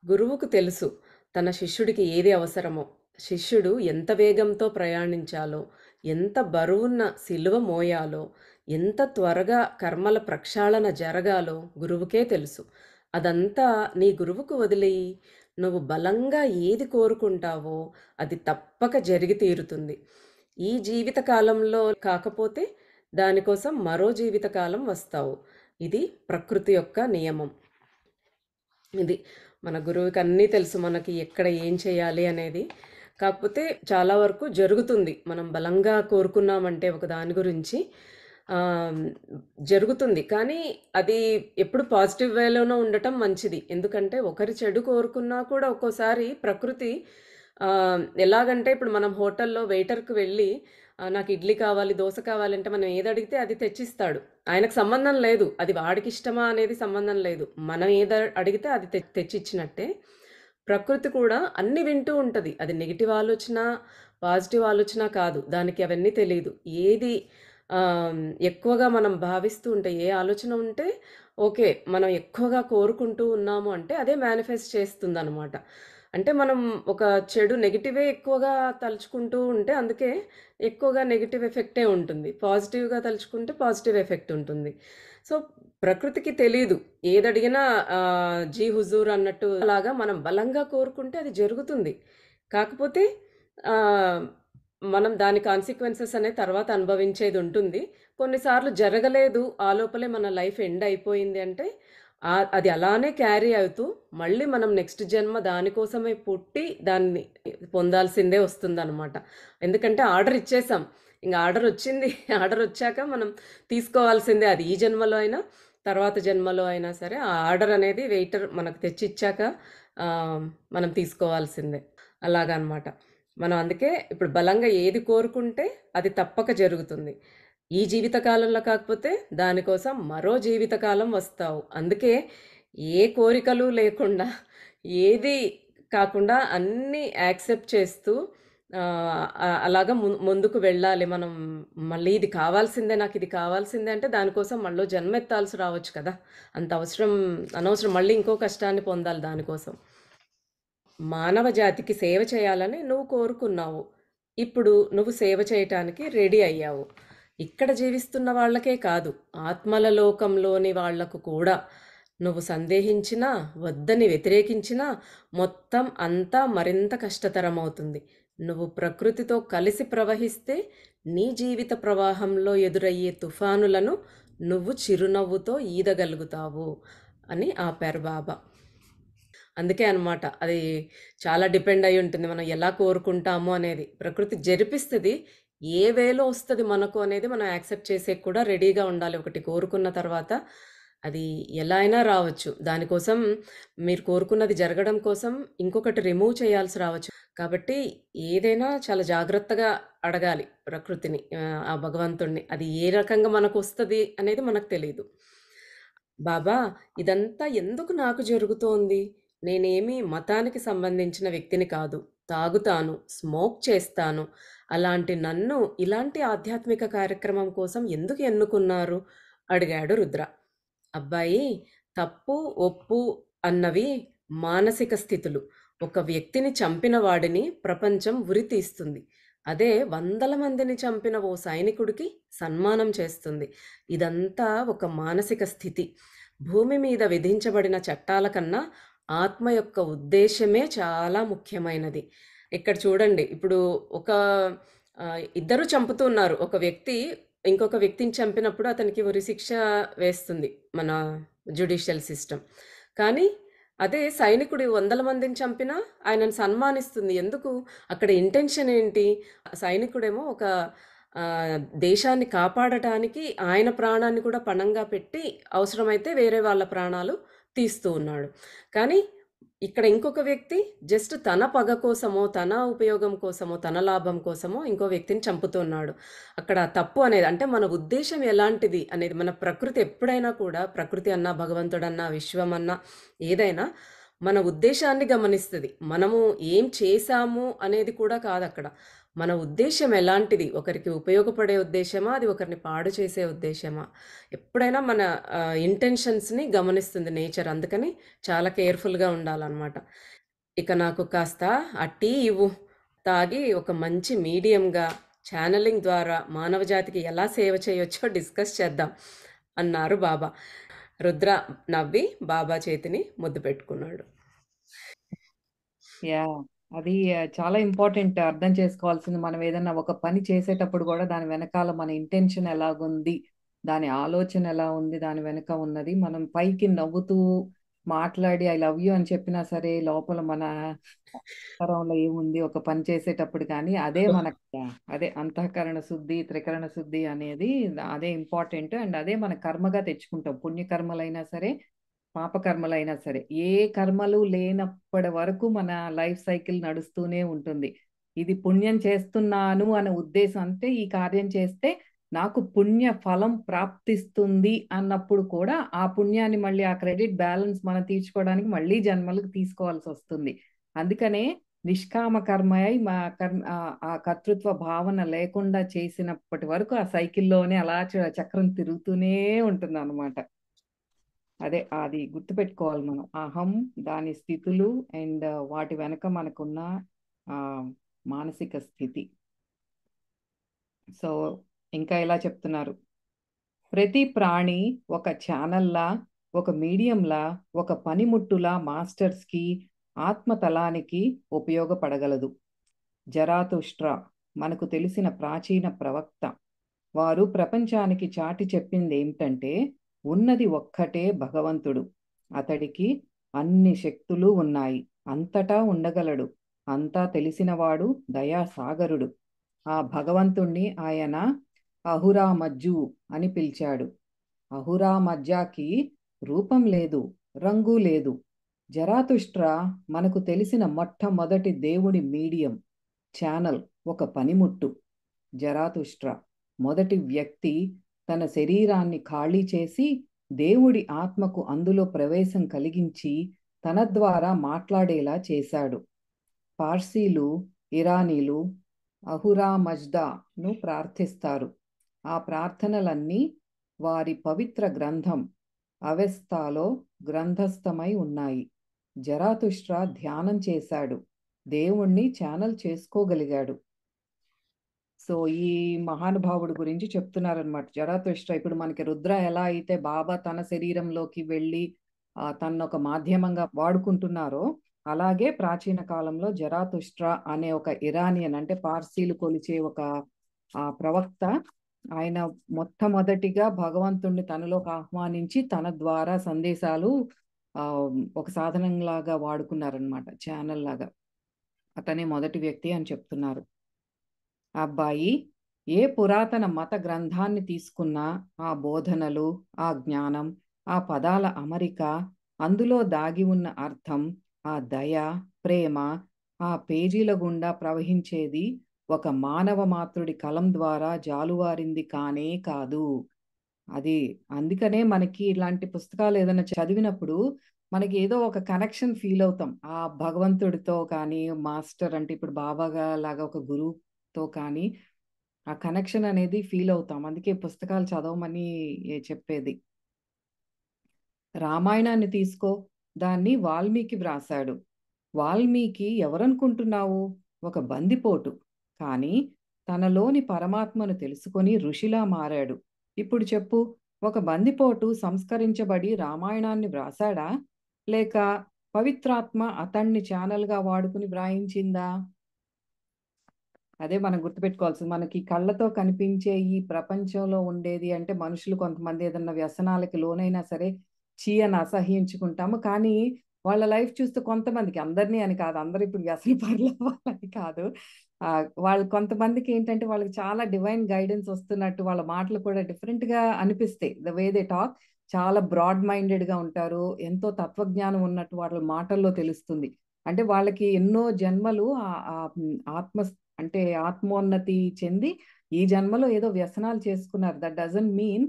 గురువుకు తెలుసు తన శిష్యుడికి ఏది అవసరమో, శిష్యుడు ఎంత వేగంతో ప్రయాణించాలో, ఎంత బరువున్న సిలువ మోయాలో, ఎంత త్వరగా కర్మల ప్రక్షాళన జరగాలో గురువుకే తెలుసు. అదంతా నీ గురువుకు వదిలేయి నువ్వు బలంగా ఏది కోరుకుంటావో అది తప్పక జరిగి తీరుతుంది. ఈ జీవిత కాలంలో కాకపోతే దానికోసం మరో జీవితకాలం వస్తావు. ఇది ప్రకృతి యొక్క నియమం. ఇది మన గురువుకి అన్నీ తెలుసు మనకి ఎక్కడ ఏం చేయాలి అనేది. కాకపోతే చాలా వరకు జరుగుతుంది. మనం బలంగా కోరుకున్నామంటే ఒక దాని గురించి జరుగుతుంది. కానీ అది ఎప్పుడు పాజిటివ్ వేలోనే ఉండటం మంచిది. ఎందుకంటే ఒకరి చెడు కోరుకున్నా కూడా ఒక్కోసారి ప్రకృతి ఎలాగంటే ఇప్పుడు మనం హోటల్లో వెయిటర్‌కి వెళ్ళి నాకు ఇడ్లీ కావాలి, దోస కావాలంటే మనం ఏది అడిగితే అది తెచ్చిస్తాడు. ఆయనకు సంబంధం లేదు. అది వాడికిష్టమా అనేది సంబంధం లేదు. మనం ఏది అడిగితే అది తెచ్చిచ్చినట్టే. ప్రకృతి కూడా అన్నీ వింటూ ఉంటది. అది నెగెటివ్ ఆలోచన, పాజిటివ్ ఆలోచన కాదు. దానికి అవన్నీ తెలీదు. ఏది ఎక్కువగా మనం భావిస్తూ ఉంటే, ఏ ఆలోచన ఉంటే ఓకే. మనం ఎక్కువగా కోరుకుంటూ ఉన్నాము అంటే అదే మేనిఫెస్ట్ చేస్తుందనమాట. అంటే మనం ఒక చెడు నెగెటివే ఎక్కువగా తలుచుకుంటూ ఉంటే అందుకే ఎక్కువగా నెగెటివ్ ఎఫెక్టే ఉంటుంది. పాజిటివ్‌గా తలుచుకుంటే పాజిటివ్ ఎఫెక్ట్ ఉంటుంది. సో, ప్రకృతికి తెలీదు. ఏదడిగినా జీ హుజూర్ అన్నట్టు అలాగా మనం బలంగా కోరుకుంటే అది జరుగుతుంది. కాకపోతే ఆహ్, మనం దాని కాన్సిక్వెన్సెస్ అనేది తర్వాత అనుభవించేదుంటుంది. కొన్నిసార్లు జరగలేదు, ఆ లోపలే మన లైఫ్ ఎండ్ అయిపోయింది అంటే అది అలానే క్యారీ అవుతూ మళ్ళీ మనం నెక్స్ట్ జన్మ దానికోసమే పుట్టి దాన్ని పొందాల్సిందే వస్తుందనమాట. ఎందుకంటే ఆర్డర్ ఇచ్చేసాం. ఇంక ఆర్డర్ వచ్చింది. ఆర్డర్ వచ్చాక మనం తీసుకోవాల్సిందే. అది ఈ జన్మలో అయినా, తర్వాత జన్మలో అయినా సరే ఆ ఆర్డర్ అనేది వెయిటర్ మనకు తెచ్చిచ్చాక మనం తీసుకోవాల్సిందే. అలాగనమాట. మనం అందుకే ఇప్పుడు బలంగా ఏది కోరుకుంటే అది తప్పక జరుగుతుంది. ఈ జీవిత కాలంలో కాకపోతే దానికోసం మరో జీవితకాలం వస్తావు. అందుకే ఏ కోరికలు లేకుండా, ఏది కాకుండా అన్నీ యాక్సెప్ట్ చేస్తూ అలాగా ముందుకు వెళ్ళాలి మనం. మళ్ళీ ఇది కావాల్సిందే, నాకిది కావాల్సిందే అంటే దానికోసం మళ్ళీ జన్మెత్తాల్సి రావచ్చు కదా! అంత అనవసరం మళ్ళీ ఇంకో కష్టాన్ని పొందాలి దానికోసం. మానవ జాతికి సేవ చేయాలని నువ్వు కోరుకున్నావు. ఇప్పుడు నువ్వు సేవ చేయటానికి రెడీ అయ్యావు. ఇక్కడ జీవిస్తున్న వాళ్ళకే కాదు, ఆత్మల లోకంలోని వాళ్లకు కూడా నువ్వు సందేహించినా, వద్దని వ్యతిరేకించినా మొత్తం అంతా మరింత కష్టతరమవుతుంది. నువ్వు ప్రకృతితో కలిసి ప్రవహిస్తే నీ జీవిత ప్రవాహంలో ఎదురయ్యే తుఫానులను నువ్వు చిరునవ్వుతో ఈదగలుగుతావు అని ఆపారు బాబా. అందుకే అనమాట. అది చాలా డిపెండ్ అయ్యి ఉంటుంది. మనం ఎలా కోరుకుంటాము అనేది. ప్రకృతి జరిపిస్తది. ఏ వేలో వస్తది మనకు అనేది మనం యాక్సెప్ట్ చేసేకి కూడా రెడీగా ఉండాలి. ఒకటి కోరుకున్న తర్వాత అది ఎలా అయినా రావచ్చు. దానికోసం మీరు కోరుకున్నది జరగడం కోసం ఇంకొకటి రిమూవ్ చేయాల్సి రావచ్చు. కాబట్టి ఏదైనా చాలా జాగ్రత్తగా అడగాలి ప్రకృతిని, ఆ భగవంతుడిని. అది ఏ రకంగా మనకొస్తది అనేది మనకు తెలీదు. బాబా, ఇదంతా ఎందుకు నాకు జరుగుతోంది? నేనేమి మతానికి సంబంధించిన వ్యక్తిని కాదు. తాగుతాను, స్మోక్ చేస్తాను. అలాంటి నన్ను ఇలాంటి ఆధ్యాత్మిక కార్యక్రమం కోసం ఎందుకు ఎన్నుకున్నారు? అడిగాడు రుద్ర. అబ్బాయి, తప్పు, ఒప్పు అన్నవి మానసిక స్థితులు. ఒక వ్యక్తిని చంపిన వాడిని ప్రపంచం ఉరితీస్తుంది. అదే వందల మందిని చంపిన ఓ సైనికుడికి సన్మానం చేస్తుంది. ఇదంతా ఒక మానసిక స్థితి. భూమి మీద విధించబడిన చట్టాల కన్నా ఆత్మ యొక్క ఉద్దేశ్యమే చాలా ముఖ్యమైనది. ఇక్కడ చూడండి, ఇప్పుడు ఒక ఇద్దరు చంపుతూ ఉన్నారు. ఒక వ్యక్తి ఇంకొక వ్యక్తిని చంపినప్పుడు అతనికి ఉరిశిక్ష వేస్తుంది మన జ్యుడిషియల్ సిస్టమ్. కానీ అదే సైనికుడు వందల మందిని చంపినా ఆయనను సన్మానిస్తుంది. ఎందుకు? అక్కడ ఇంటెన్షన్ ఏంటి? సైనికుడేమో ఒక దేశాన్ని కాపాడటానికి ఆయన ప్రాణాన్ని కూడా పణంగా పెట్టి అవసరమైతే వేరే వాళ్ళ ప్రాణాలు తీస్తూ ఉన్నాడు. కానీ ఇక్కడ ఇంకొక వ్యక్తి జస్ట్ తన పగ కోసమో, తన ఉపయోగం కోసమో, తన లాభం కోసమో ఇంకో వ్యక్తిని చంపుతున్నాడు. అక్కడ తప్పు అనేది అంటే మన ఉద్దేశ్యం ఎలాంటిది అనేది మన ప్రకృతి ఎప్పుడైనా కూడా ప్రకృతి అన్నా, భగవంతుడన్నా, విశ్వం అన్నా ఏదైనా మన ఉద్దేశాన్ని గమనిస్తది. మనము ఏం చేశాము అనేది కూడా కాదక్కడ. మన ఉద్దేశ్యం ఎలాంటిది? ఒకరికి ఉపయోగపడే ఉద్దేశ్యమా? అది ఒకరిని పాడు చేసే ఉద్దేశ్యమా? ఎప్పుడైనా మన ఇంటెన్షన్స్‌ని గమనిస్తుంది నేచర్. అందుకని చాలా కేర్‌ఫుల్‌గా ఉండాలనమాట. ఇక నాకు కాస్త ఆ టీ ఇవ్వు. తాగి ఒక మంచి మీడియంగా ఛానెలింగ్ ద్వారా మానవ జాతికి ఎలా సేవ చేయొచ్చో డిస్కస్ చేద్దాం అన్నారు బాబా. రుద్ర నవ్వి బాబా చేతిని ముద్దు పెట్టుకున్నాడు. యాహ్! అది చాలా ఇంపార్టెంట్ అర్థం చేసుకోవాల్సింది. మనం ఏదన్నా ఒక పని చేసేటప్పుడు గూడా దాని వెనకాల మన ఇంటెన్షన్ ఎలాగుంది, దాని ఆలోచన ఎలా ఉంది, దాని వెనక ఉన్నది. మనం పైకి నవ్వుతూ మాట్లాడి ఐ లవ్ యూ అని చెప్పినా సరే, లోపల మన అంతరంలో ఏముంది ఒక పని చేసేటప్పుడు కానీ, అదే అంతఃకరణ శుద్ధి, త్రికరణ శుద్ధి అనేది అదే ఇంపార్టెంట్. అండ్ అదే మన కర్మగా తెచ్చుకుంటాం. పుణ్యకర్మలైనా సరే, పాపకర్మలైనా సరే. ఏ కర్మలు లేనప్పటి వరకు మన లైఫ్ సైకిల్ నడుస్తూనే ఉంటుంది. ఇది పుణ్యం చేస్తున్నాను అనే ఉద్దేశం అంటే ఈ కార్యం చేస్తే నాకు పుణ్య ఫలం ప్రాప్తిస్తుంది అన్నప్పుడు కూడా ఆ పుణ్యాన్ని మళ్ళీ ఆ క్రెడిట్ బ్యాలెన్స్ మనం తీర్చుకోవడానికి మళ్ళీ జన్మలకు తీసుకోవాల్సి వస్తుంది. అందుకనే నిష్కామ కర్మయై ఆ కర్తృత్వ భావన లేకుండా చేసినప్పటి వరకు ఆ సైకిల్లోనే అలా చక్రం తిరుగుతూనే ఉంటుంది అనమాట. అది గుర్తుపెట్టుకోవాలి మనం. అహం, దాని స్థితులు అండ్ వాటి వెనక మనకున్న మానసిక స్థితి. సో ఇంకా ఇలా చెప్తున్నారు, ప్రతి ప్రాణి ఒక ఛానల్లా, ఒక మీడియంలా, ఒక పనిముట్టులా మాస్టర్స్కి, ఆత్మతలానికి ఉపయోగపడగలదు. జరాతుష్ట్ర మనకు తెలిసిన ప్రాచీన ప్రవక్త. వారు ప్రపంచానికి చాటి చెప్పింది ఏమిటంటే, ఉన్నది ఒక్కటే భగవంతుడు. అతడికి అన్ని శక్తులు ఉన్నాయి. అంతటా ఉండగలడు. అంతా తెలిసినవాడు, దయాసాగరుడు. ఆ భగవంతుణ్ణి ఆయన అహురా మజ్జు అని పిలిచాడు. అహురా మజ్జాకి రూపం లేదు, రంగు లేదు. జరాతుష్ట్ర మనకు తెలిసిన మొట్టమొదటి దేవుడి మీడియం, ఛానల్, ఒక పనిముట్టు. జరాతుష్ట్ర మొదటి వ్యక్తి తన శరీరాన్ని ఖాళీ చేసి దేవుడి ఆత్మకు అందులో ప్రవేశం కలిగించి తన ద్వారా మాట్లాడేలా చేశాడు. పార్సీలు, ఇరానీలు అహురా మజ్దాను ప్రార్థిస్తారు. ఆ ప్రార్థనలన్నీ వారి పవిత్ర గ్రంథం అవెస్తాలో గ్రంథస్థమై ఉన్నాయి. జరాతుష్ట్ర ధ్యానం చేశాడు, దేవుణ్ణి ఛానల్ చేసుకోగలిగాడు. సో ఈ మహానుభావుడు గురించి చెప్తున్నారనమాట. జరాతుష్ట్ర ఇప్పుడు మనకి రుద్ర ఎలా అయితే బాబా తన శరీరంలోకి వెళ్ళి తన ఒక మాధ్యమంగా వాడుకుంటున్నారో, అలాగే ప్రాచీన కాలంలో జరాతుష్ట్ర అనే ఒక ఇరానియన్ అంటే పార్సీలు కొలిచే ఒక ప్రవక్త, ఆయన మొట్టమొదటిగా భగవంతుణ్ణి తనలోకి ఆహ్వానించి తన ద్వారా సందేశాలు ఒక సాధనంలాగా వాడుకున్నారనమాట, ఛానల్ లాగా. అతనే మొదటి వ్యక్తి అని చెప్తున్నారు. అబ్బాయి, ఏ పురాతన మత గ్రంథాన్ని తీసుకున్నా ఆ బోధనలు, ఆ జ్ఞానం, ఆ పదాల అమరిక, అందులో దాగి ఉన్న అర్థం, ఆ దయ, ప్రేమ ఆ పేజీల గుండా ప్రవహించేది ఒక మానవ మాతృడి కలం ద్వారా జాలువారింది కానే కాదు. అందుకనే మనకి ఇలాంటి పుస్తకాలు ఏదైనా చదివినప్పుడు మనకి ఏదో ఒక కనెక్షన్ ఫీల్ అవుతాం. ఆ భగవంతుడితో కానీ, మాస్టర్ అంటే ఇప్పుడు బాబాగా లాగా ఒక గురువుతో కానీ ఆ కనెక్షన్ అనేది ఫీల్ అవుతాం. అందుకే పుస్తకాలు చదవమని చెప్పేది. రామాయణాన్ని తీసుకో, దాన్ని వాల్మీకి వ్రాసాడు. వాల్మీకి ఎవరనుకుంటున్నావు? ఒక బందిపోటు. కానీ తనలోని పరమాత్మను తెలుసుకొని ఋషిలా మారాడు. ఇప్పుడు చెప్పు, ఒక బందిపోటు సంస్కరించబడి రామాయణాన్ని వ్రాసాడా? లేక పవిత్రాత్మ అతన్ని ఛానల్‌గా వాడుకుని వ్రాయించిందా? అదే మనం గుర్తుపెట్టుకోవాల్సింది. మనకి కళ్ళతో కనిపించే ఈ ప్రపంచంలో ఉండేది అంటే మనుషులు కొంతమంది ఏదన్నా వ్యసనాలకి లోనైనా సరే ఛీ అని అసహ్యించుకుంటాము. కానీ వాళ్ళ లైఫ్ చూస్తే కొంతమందికి, అందరిని అని కాదు. అందరూ ఇప్పుడు వ్యసన పరులవ్వాలని కాదు. వాళ్ళు కొంతమందికి ఏంటంటే వాళ్ళకి చాలా డివైన్ గైడెన్స్ వస్తున్నట్టు వాళ్ళ మాటలు కూడా డిఫరెంట్‌గా అనిపిస్తాయి. ద వే దే టాక్ చాలా బ్రాడ్ మైండెడ్‌గా ఉంటారు. ఎంతో తత్వజ్ఞానం ఉన్నట్టు వాళ్ళ మాటల్లో తెలుస్తుంది. అంటే వాళ్ళకి ఎన్నో జన్మలు ఆత్మ అంటే ఆత్మోన్నతి చెంది ఈ జన్మలో ఏదో వ్యసనాలు చేసుకున్నారు. దట్ డజంట్ మీన్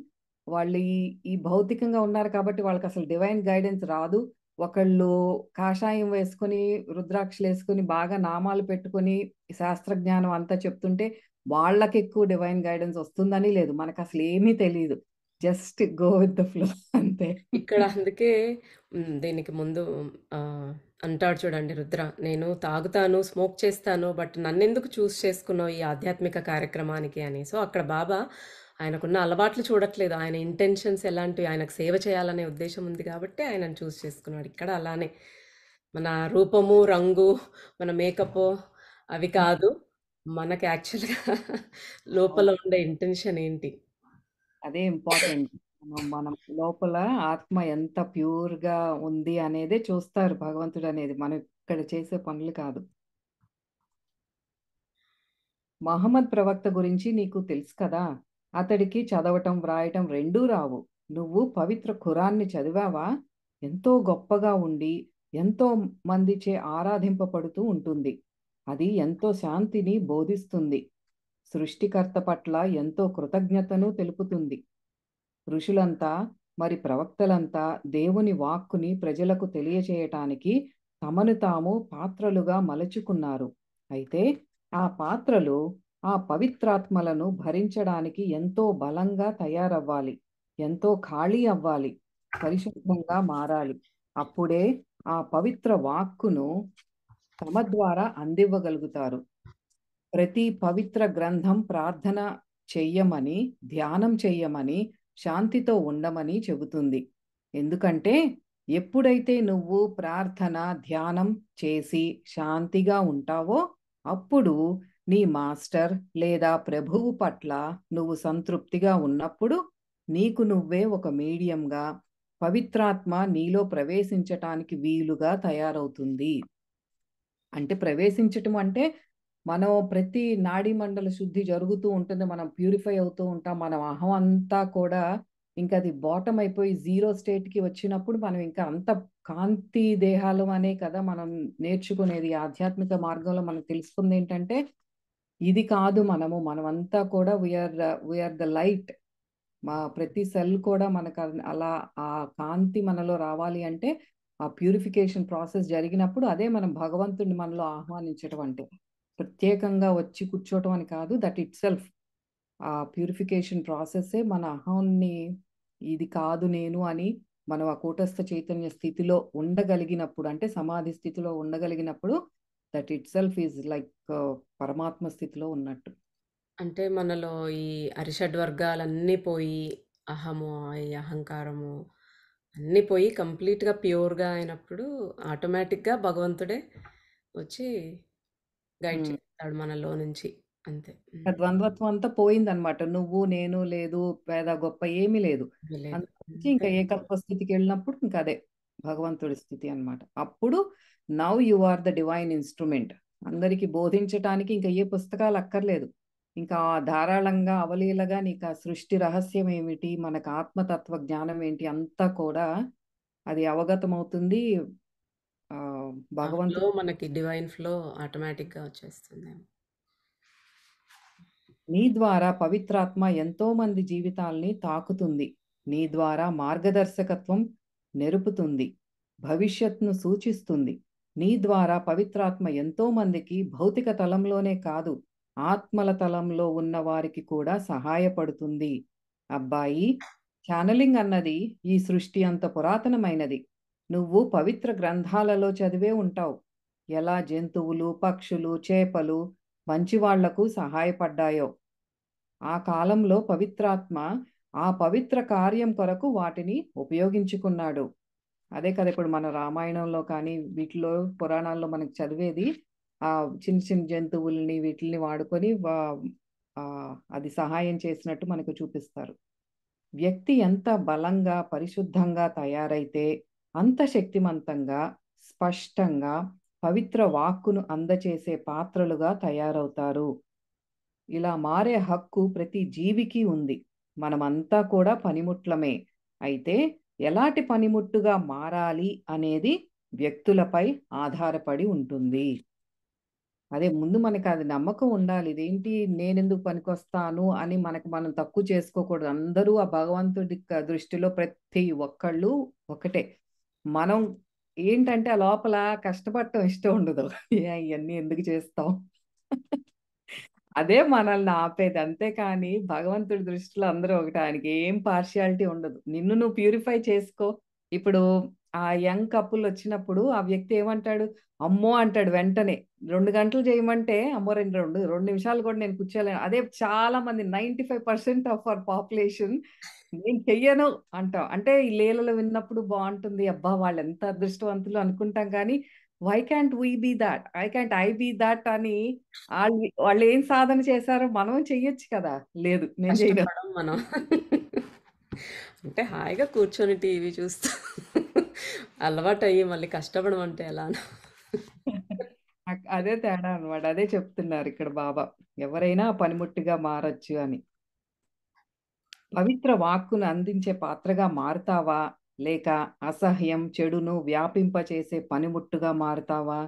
వాళ్ళు ఈ ఈ భౌతికంగా ఉన్నారు కాబట్టి వాళ్ళకసలు డివైన్ గైడెన్స్ రాదు. ఒకళ్ళు కాషాయం వేసుకొని, రుద్రాక్షలేసుకొని, బాగా నామాలు పెట్టుకొని, శాస్త్రజ్ఞానం అంతా చెప్తుంటే వాళ్ళకెక్కువ డివైన్ గైడెన్స్ వస్తుందని లేదు. మనకసలేమీ తెలీదు. Just go with the flow అంతే. ఇక్కడ అందుకే దీనికి ముందు అంటాడు చూడండి రుద్ర, "నేను తాగుతాను, స్మోక్ చేస్తాను. బట్ నన్నెందుకు చూస్ చేసుకున్నావు ఈ ఆధ్యాత్మిక కార్యక్రమానికి" అని. సో, అక్కడ బాబా ఆయనకున్న అలవాట్లు చూడట్లేదు. ఆయన ఇంటెన్షన్స్ ఎలాంటివి, ఆయనకు సేవ చేయాలనే ఉద్దేశ్యం ఉంది కాబట్టి ఆయనను చూస్ చేసుకున్నాడు. ఇక్కడ అలానే మన రూపము, రంగు, మన మేకప్పు అవి కాదు. మనకి యాక్చువల్‌గా లోపల అవును. ఉండే ఇంటెన్షన్ ఏంటి? అదే ఇంపార్టెంట్. మనం లోపల ఆత్మ ఎంత ప్యూర్‌గా ఉంది అనేదే చూస్తారు భగవంతుడనేది. మనం ఇక్కడ చేసే పనులు కాదు. మహమ్మద్ ప్రవక్త గురించి నీకు తెలుసు కదా! అతడికి చదవటం, వ్రాయటం రెండూ రావు. నువ్వు పవిత్ర ఖురాన్‌ని చదివావా? ఎంతో గొప్పగా ఉండి, ఎంతో మందిచే ఆరాధింపబడుతూ ఉంటుంది. అది ఎంతో శాంతిని బోధిస్తుంది. సృష్టికర్త పట్ల ఎంతో కృతజ్ఞతను తెలుపుతుంది. ఋషులంతా మరి ప్రవక్తలంతా దేవుని వాక్కుని ప్రజలకు తెలియచేయటానికి తమను తాము పాత్రలుగా మలచుకున్నారు. అయితే ఆ పాత్రలు ఆ పవిత్రాత్మలను భరించడానికి ఎంతో బలంగా తయారవ్వాలి. ఎంతో ఖాళీ అవ్వాలి. పరిశుద్ధంగా మారాలి. అప్పుడే ఆ పవిత్ర వాక్కును తమ ద్వారా అందివ్వగలుగుతారు. ప్రతి పవిత్ర గ్రంథం ప్రార్థన చెయ్యమని, ధ్యానం చెయ్యమని, శాంతితో ఉండమని చెబుతుంది. ఎందుకంటే ఎప్పుడైతే నువ్వు ప్రార్థన, ధ్యానం చేసి శాంతిగా ఉంటావో, అప్పుడు నీ మాస్టర్ లేదా ప్రభువు పట్ల నువ్వు సంతృప్తిగా ఉన్నప్పుడు, నీకు నువ్వే ఒక మీడియంగా పవిత్రాత్మ నీలో ప్రవేశించటానికి వీలుగా తయారవుతుంది. అంటే ప్రవేశించటం అంటే, మనం ప్రతి నాడీ మండల శుద్ధి జరుగుతూ ఉంటుంది. మనం ప్యూరిఫై అవుతూ ఉంటాం. మన అహం అంతా కూడా ఇంకా అది బాటమ్ అయిపోయి జీరో స్టేట్‌కి వచ్చినప్పుడు మనం ఇంకా అంత కాంతి దేహాలం అనే కదా మనం నేర్చుకునేది. ఆధ్యాత్మిక మార్గంలో మనం తెలుసుకుందేంటంటే, ఇది కాదు మనము. మనమంతా కూడా వి ఆర్ ద లైట్. మా ప్రతి సెల్ కూడా మనకు అలా ఆ కాంతి మనలో రావాలి అంటే ఆ ప్యూరిఫికేషన్ ప్రాసెస్ జరిగినప్పుడు అదే మనం భగవంతుడిని మనలో ఆహ్వానించటం అంటే. ప్రత్యేకంగా వచ్చి కూర్చోవటం అని కాదు. దట్ ఇట్‌సెల్ఫ్ ఆ ప్యూరిఫికేషన్ ప్రాసెస్సే మన అహంని ఇది కాదు నేను అని మనం ఆ కూటస్థ చైతన్య స్థితిలో ఉండగలిగినప్పుడు, అంటే సమాధి స్థితిలో ఉండగలిగినప్పుడు దట్ ఇట్‌సెల్ఫ్ ఈజ్ లైక్ పరమాత్మ స్థితిలో ఉన్నట్టు. అంటే మనలో ఈ అరిషడ్ వర్గాలన్నీ పోయి, అహము, ఈ అహంకారము అన్నీ పోయి కంప్లీట్‌గా ప్యూర్‌గా అయినప్పుడు ఆటోమేటిక్‌గా భగవంతుడే వచ్చి గైడ్ హ్మ్. చేస్తాడు మనలో నుంచి. అంతే. ఆ హ్మ్. ద్వంద్వత్వం అంతా పోయిందనమాట. నువ్వు, నేను లేదు, పేద, గొప్ప ఏమీ లేదు. లేదు. అందులో నుంచి ఇంకా ఏకత్వ స్థితికెళ్ళినప్పుడు ఇంక అదే భగవంతుడి స్థితి అన్నమాట. అప్పుడు now you are the divine instrument. అందరికి బోధించటానికి ఇంకా ఏ పుస్తకాలు అక్కర్లేదు. ఇంకా ధారాళంగా అవలీలగా నీకు ఆ సృష్టి రహస్యం ఏమిటి, మనకు ఆత్మతత్వ జ్ఞానం ఏంటి అంతా కూడా అది అవగతమవుతుంది. ఆ ఫ్లో భగవంతుడు మనకి డివైన్ ఫ్లో ఆటోమేటిక్‌గా వచ్చేస్తుందేమో. నీ ద్వారా పవిత్రాత్మ ఎంతో మంది జీవితాల్ని తాకుతుంది. నీ ద్వారా మార్గదర్శకత్వం నెరుపుతుంది. భవిష్యత్‌ను సూచిస్తుంది. నీ ద్వారా పవిత్రాత్మ ఎంతో మందికి భౌతిక తలంలోనే కాదు, ఆత్మల తలంలో ఉన్న వారికి కూడా సహాయపడుతుంది. అబ్బాయి, ఛానెలింగ్ అన్నది ఈ సృష్టి అంత పురాతనమైనది. నువ్వు పవిత్ర గ్రంథాలలో చదివే ఉంటావు. ఎలా జంతువులు, పక్షులు, చేపలు మంచివాళ్లకు సహాయపడ్డాయో. ఆ కాలంలో పవిత్రాత్మ ఆ పవిత్ర కార్యం కొరకు వాటిని ఉపయోగించుకున్నాడు. అదే కదా ఇప్పుడు మన రామాయణంలో కానీ వీటిలో పురాణాల్లో మనకు చదివేది. చిన్న చిన్న జంతువుల్ని వీటిల్ని వాడుకొని అది సహాయం చేసినట్టు మనకు చూపిస్తారు. వ్యక్తి ఎంత బలంగా, పరిశుద్ధంగా తయారైతే అంత శక్తిమంతంగా, స్పష్టంగా, పవిత్ర వాక్కును అందచేసే పాత్రలుగా తయారవుతారు. ఇలా మారే హక్కు ప్రతి జీవికి ఉంది. మనమంతా కూడా పనిముట్లమే. అయితే ఎలాంటి పనిముట్టుగా మారాలి అనేది వ్యక్తులపై ఆధారపడి ఉంటుంది. అదే ముందు మనకది నమ్మకం ఉండాలి. ఇదేంటి నేనెందుకు పనికొస్తాను అని మనకు మనం తక్కువ చేసుకోకూడదు. అందరూ ఆ భగవంతుడి దృష్టిలో ప్రతి ఒక్కళ్ళు ఒకటే. మనం ఏంటంటే ఆ లోపల కష్టపడటం ఇష్టం ఉండదు. ఇయన్నీ ఎందుకు చేస్తాం? అదే మనల్ని ఆపేది. అంతేకాని భగవంతుడి దృష్టిలో అందరూ ఒకటే. ఆయనకి ఏం పార్షియాలిటీ ఉండదు. నిన్ను నువ్వు ప్యూరిఫై చేసుకో. ఇప్పుడు ఆ యంగ్ కపుల్ వచ్చినప్పుడు ఆ వ్యక్తి ఏమంటాడు? అమ్మో! అంటాడు వెంటనే. 2 గంటలు చేయమంటే అమ్మో! 2 నిమిషాలు కూడా నేను కూర్చోలేను. అదే చాలా మంది 95% ఆఫ్ అవర్ పాపులేషన్ నేను చెయ్యను అంటాం. అంటే ఈ లీలలు విన్నప్పుడు బావుంటుంది. అబ్బా! వాళ్ళెంత అదృష్టవంతులు అనుకుంటాం కానీ, why can't we be that? Why can't I be that అని వాళ్ళేం సాధన చేశారో మనం చెయ్యొచ్చు కదా! లేదు నేను చేయను. కష్టపడం మనం. అంటే హాయిగా కూర్చొని టీవీ చూస్తూ అలవాటయ్యి మళ్ళీ కష్టపడడం అంటే ఎలానో. అదే తేడా అన్నమాట. అదే చెప్తున్నారు ఇక్కడ బాబా. ఎవరైనా పనిముట్టుగా మారొచ్చు అని. పవిత్ర వాక్కును అందించే పాత్రగా మారుతావా? లేక అసహ్యం, చెడును వ్యాపింపచేసే పనిముట్టుగా మారుతావా?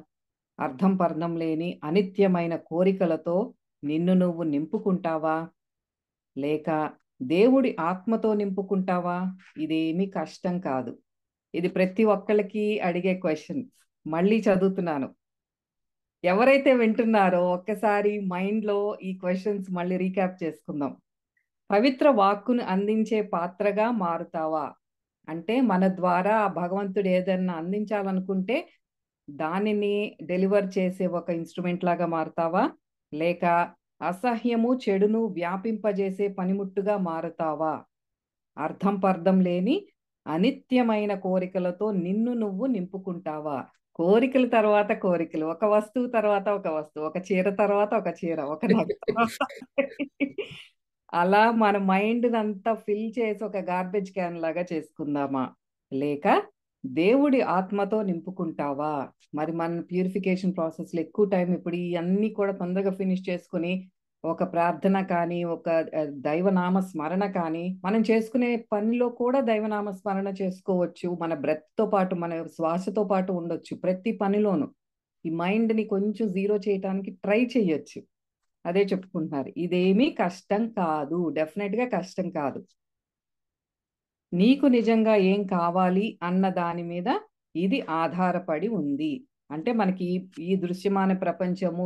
అర్థం పర్థం లేని అనిత్యమైన కోరికలతో నిన్ను నువ్వు నింపుకుంటావా? లేక దేవుడి ఆత్మతో నింపుకుంటావా? ఇదేమీ కష్టం కాదు. ఇది ప్రతి ఒక్కళ్ళకి అడిగే క్వెషన్. మళ్ళీ చదువుతున్నాను. ఎవరైతే వింటున్నారో ఒక్కసారి మైండ్‌లో ఈ క్వెషన్స్ మళ్ళీ రీక్యాప్ చేసుకుందాం. పవిత్ర వాక్కును అందించే పాత్రగా మారుతావా? అంటే మన ద్వారా ఆ భగవంతుడు ఏదన్నా అందించాలనుకుంటే దానిని డెలివర్ చేసే ఒక ఇన్‌స్ట్రుమెంట్ లాగా మారుతావా? లేక అసహ్యము, చెడును వ్యాపింపజేసే పనిముట్టుగా మారుతావా? అర్థం పర్థం లేని అనిత్యమైన కోరికలతో నిన్ను నువ్వు నింపుకుంటావా? కోరికల తర్వాత కోరికలు. ఒక వస్తువు తర్వాత ఒక వస్తువు. ఒక చీర తర్వాత ఒక చీర. ఒక నగ తర్వాత అలా మన మైండ్‌నంతా ఫిల్ చేసి ఒక గార్బేజ్ క్యాన్ లాగా చేసుకుందామా? లేక దేవుడి ఆత్మతో నింపుకుంటావా? మరి మన ప్యూరిఫికేషన్ ప్రాసెస్‌లో ఎక్కువ టైం ఇప్పుడు ఇయన్నీ కూడా తొందరగా ఫినిష్ చేసుకొని, ఒక ప్రార్థన కానీ, ఒక దైవనామ స్మరణ కానీ, మనం చేసుకునే పనిలో కూడా దైవనామ స్మరణ చేసుకోవచ్చు. మన బ్రెత్‌తో పాటు, మన శ్వాసతో పాటు ఉండొచ్చు. ప్రతి పనిలోనూ. ఈ మైండ్‌ని కొంచెం జీరో చేయటానికి ట్రై చేయొచ్చు. అదే చెప్పుకుంటున్నారు. ఇదేమీ కష్టం కాదు. డెఫినెట్‌గా కష్టం కాదు. నీకు నిజంగా ఏం కావాలి అన్న దాని మీద ఇది ఆధారపడి ఉంది. అంటే మనకి ఈ దృశ్యమాన ప్రపంచము,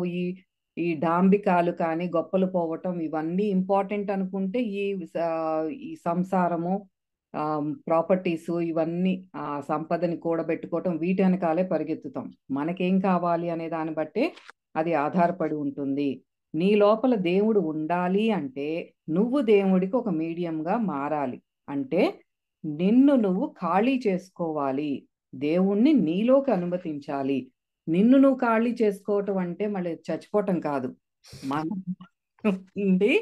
ఈ డాంబికాలు కానీ, గొప్పలు పోవటం ఇవన్నీ ఇంపార్టెంట్ అనుకుంటే ఈ సంసారము, ప్రాపర్టీసు ఇవన్నీ సంపదని కూడబెట్టుకోవటం వీటి వెనకాలే పరిగెత్తుతాం. మనకేం కావాలి అనే దాన్ని బట్టే అది ఆధారపడి ఉంటుంది. నీ లోపల దేవుడు ఉండాలి అంటే నువ్వు దేవుడికి ఒక మీడియంగా మారాలి. అంటే నిన్ను నువ్వు ఖాళీ చేసుకోవాలి. దేవుణ్ణి నీలోకి అనుమతించాలి. నిన్ను నువ్వు ఖాళీ చేసుకోవటం అంటే మళ్ళీ చచ్చిపోవటం కాదు. మన నుండి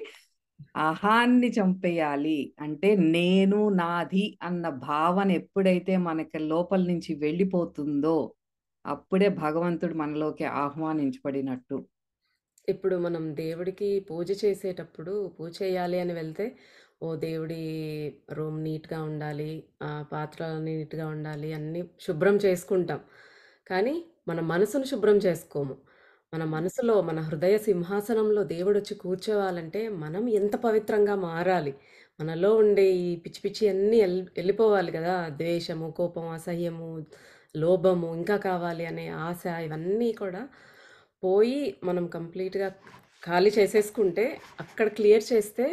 అహాన్ని చంపేయాలి. అంటే నేను, నాది అన్న భావన ఎప్పుడైతే మనకి లోపల నుంచి వెళ్ళిపోతుందో, అప్పుడే భగవంతుడు మనలోకి ఆహ్వానించబడినట్టు. ఇప్పుడు మనం దేవుడికి పూజ చేసేటప్పుడు పూజ చేయాలి అని వెళ్తే, ఓహ్! దేవుడి రూమ్ నీట్‌గా ఉండాలి, పాత్రలు నీట్‌గా ఉండాలి, అన్నీ శుభ్రం చేసుకుంటాం. కానీ మన మనసును శుభ్రం చేసుకోము. మన మనసులో, మన హృదయ సింహాసనంలో దేవుడొచ్చి కూర్చోవాలంటే, మనం ఎంత పవిత్రంగా మారాలి. మనలో ఉండే ఈ పిచ్చి పిచ్చి అన్నీ ఎళ్ళిపోవాలి గదా! ద్వేషము, కోపం, అసహ్యము, లోభము, ఇంకా కావాలి అనే ఆశ ఇవన్నీ కూడా పోయి మనం కంప్లీట్‌గా ఖాళీ చేసేసుకుంటే, అక్కడ క్లియర్ చేస్తే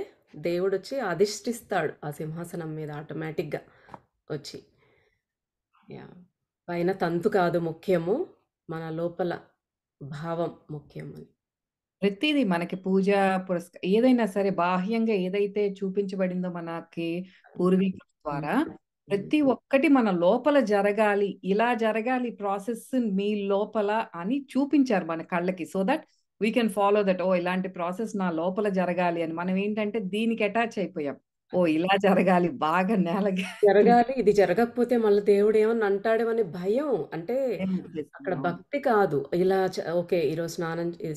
దేవుడొచ్చి అధిష్టిస్తాడు ఆ సింహాసనం మీద ఆటోమేటిక్‌గా వచ్చి. యాహ్! పైన తంతు కాదు ముఖ్యము. మన లోపల భావం ముఖ్యం అని. ప్రతీదీ మనకి పూజ ఏదైనా సరే బాహ్యంగా ఏదైతే చూపించబడిందో మనకి పూర్వీకుల ద్వారా, ప్రతి ఒక్కటి మన లోపల జరగాలి. ఇలా జరగాలి ప్రాసెస్ మీ లోపల అని చూపించారు మన కళ్ళకి. So that we can follow that. Oh! ఇలాంటి ప్రాసెస్ నా లోపల జరగాలి అని. మనం ఏంటంటే దీనికి అటాచ్ అయిపోయాం. ఓహ్! ఇలా జరగాలి బాగా నేలకి జరగాలి. ఇది జరగకపోతే మళ్ళీ దేవుడేమన్నా అంటాడేమో అని భయం. అంటే అక్కడ అవును. భక్తి కాదు. ఇలా ఓకే. ఈరోజు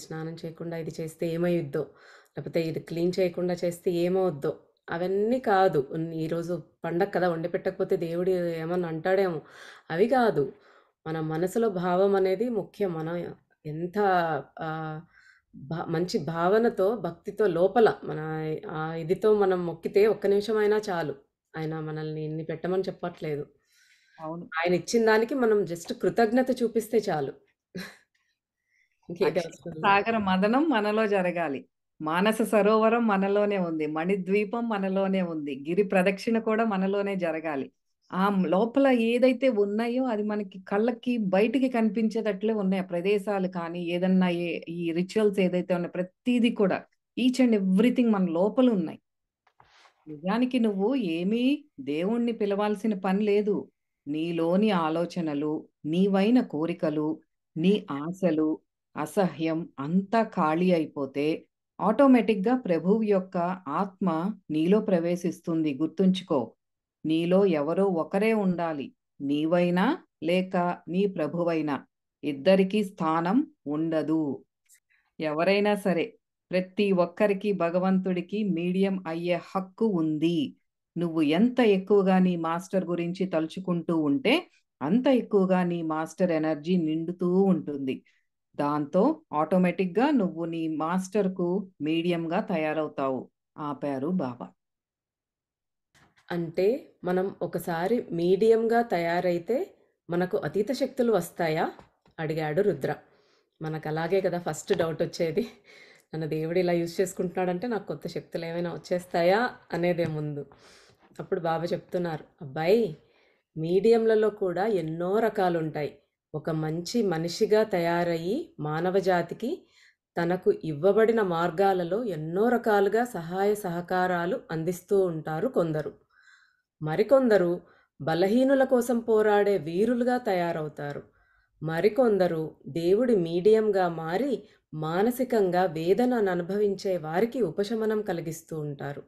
స్నానం చేయకుండా ఇది చేస్తే ఏమయ్యిద్దో? లేకపోతే ఇది క్లీన్ చేయకుండా చేస్తే ఏమవుద్దో? అవన్నీ కాదు. ఈరోజు పండగ కదా! వండి పెట్టకపోతే దేవుడు ఏమన్నా అంటాడేమో! అవి కాదు. మన మనసులో భావం అనేది ముఖ్యం. మనం ఎంత ఆహ్, మంచి భావనతో, భక్తితో లోపల మన ఇదితో మనం మొక్కితే ఒక్క నిమిషమైనా చాలు. ఆయన మనల్ని ఇన్ని పెట్టమని చెప్పట్లేదు. అవును. ఆయన ఇచ్చిన దానికి మనం జస్ట్ కృతజ్ఞత చూపిస్తే చాలు. ఇంకేది అక్షర అవసరం లేదు. సాగర మథనం మనలో జరగాలి. మానస సరోవరం మనలోనే ఉంది. మణిద్వీపం మనలోనే ఉంది. గిరి ప్రదక్షిణ కూడా మనలోనే జరగాలి. ఆ లోపల ఏదైతే ఉన్నాయో అది మనకి కళ్ళకి బయటికి కనిపించేటట్లే ఉన్నాయి. ఆ ప్రదేశాలు కానీ, ఏదన్నా ఈ రిచువల్స్ ఏదైతే ఉన్నాయో ప్రతీది కూడా ఈచ్ అండ్ ఎవ్రీథింగ్ మన లోపల ఉన్నాయి. నిజానికి నువ్వు ఏమీ దేవుణ్ణి పిలవాల్సిన పని లేదు. నీలోని ఆలోచనలు, నీవైన కోరికలు, నీ ఆశలు, అసహ్యం అంతా ఖాళీ అయిపోతే ఆటోమేటిక్‌గా ప్రభువు యొక్క ఆత్మ నీలో ప్రవేశిస్తుంది. గుర్తుంచుకో. నీలో ఎవరో ఒకరే ఉండాలి. నీవైనా లేక నీ ప్రభువైనా. ఇద్దరికీ స్థానం ఉండదు. ఎవరైనా సరే ప్రతి ఒక్కరికి భగవంతుడికి మీడియం అయ్యే హక్కు ఉంది. నువ్వు ఎంత ఎక్కువగా నీ మాస్టర్ గురించి తలుచుకుంటూ ఉంటే, అంత ఎక్కువగా నీ మాస్టర్ ఎనర్జీ నిండుతూ ఉంటుంది. దాంతో ఆటోమేటిక్‌గా నువ్వు నీ మాస్టర్‌కు మీడియంగా తయారవుతావు. ఆపారు బాబా. అంటే మనం ఒకసారి మీడియంగా తయారైతే మనకు అతీత శక్తులు వస్తాయా? అడిగాడు రుద్ర. మనకలాగే కదా ఫస్ట్ డౌటొచ్చేది. నన్ను దేవుడు ఇలా యూజ్ చేసుకుంటున్నాడంటే నాకు కొత్త శక్తులేమైనా వచ్చేస్తాయా అనేదే ముందు. అప్పుడు బాబా చెప్తున్నారు, అబ్బాయి మీడియంలలో కూడా ఎన్నో రకాలుంటాయి. ఒక మంచి మనిషిగా తయారయ్యి మానవ జాతికి తనకు ఇవ్వబడిన మార్గాలలో ఎన్నో రకాలుగా సహాయ సహకారాలు అందిస్తూ ఉంటారు కొందరు. మరికొందరు బలహీనుల కోసం పోరాడే వీరులుగా తయారవుతారు. మరికొందరు దేవుడి మీడియంగా మారి మానసికంగా వేదనను అనుభవించే వారికి ఉపశమనం కలిగిస్తూ ఉంటారు.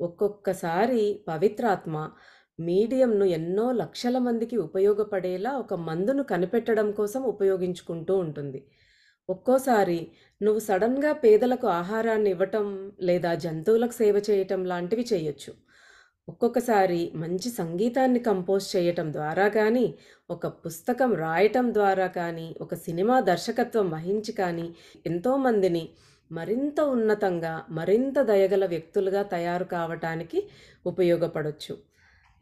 ఒక్కొక్కసారి పవిత్రాత్మ మీడియంను ఎన్నో లక్షల మందికి ఉపయోగపడేలా ఒక మందును కనిపెట్టడం కోసం ఉపయోగించుకుంటూ ఉంటుంది. ఒక్కోసారి నువ్వు సడన్‌గా పేదలకు ఆహారాన్ని ఇవ్వటం లేదా జంతువులకు సేవ చేయటం లాంటివి చేయొచ్చు. ఒక్కొక్కసారి మంచి సంగీతాన్ని కంపోజ్ చేయటం ద్వారా కానీ, ఒక పుస్తకం రాయటం ద్వారా కానీ, ఒక సినిమా దర్శకత్వం వహించి కానీ, ఎంతోమందిని మరింత ఉన్నతంగా, మరింత దయగల వ్యక్తులుగా తయారు కావటానికి ఉపయోగపడొచ్చు.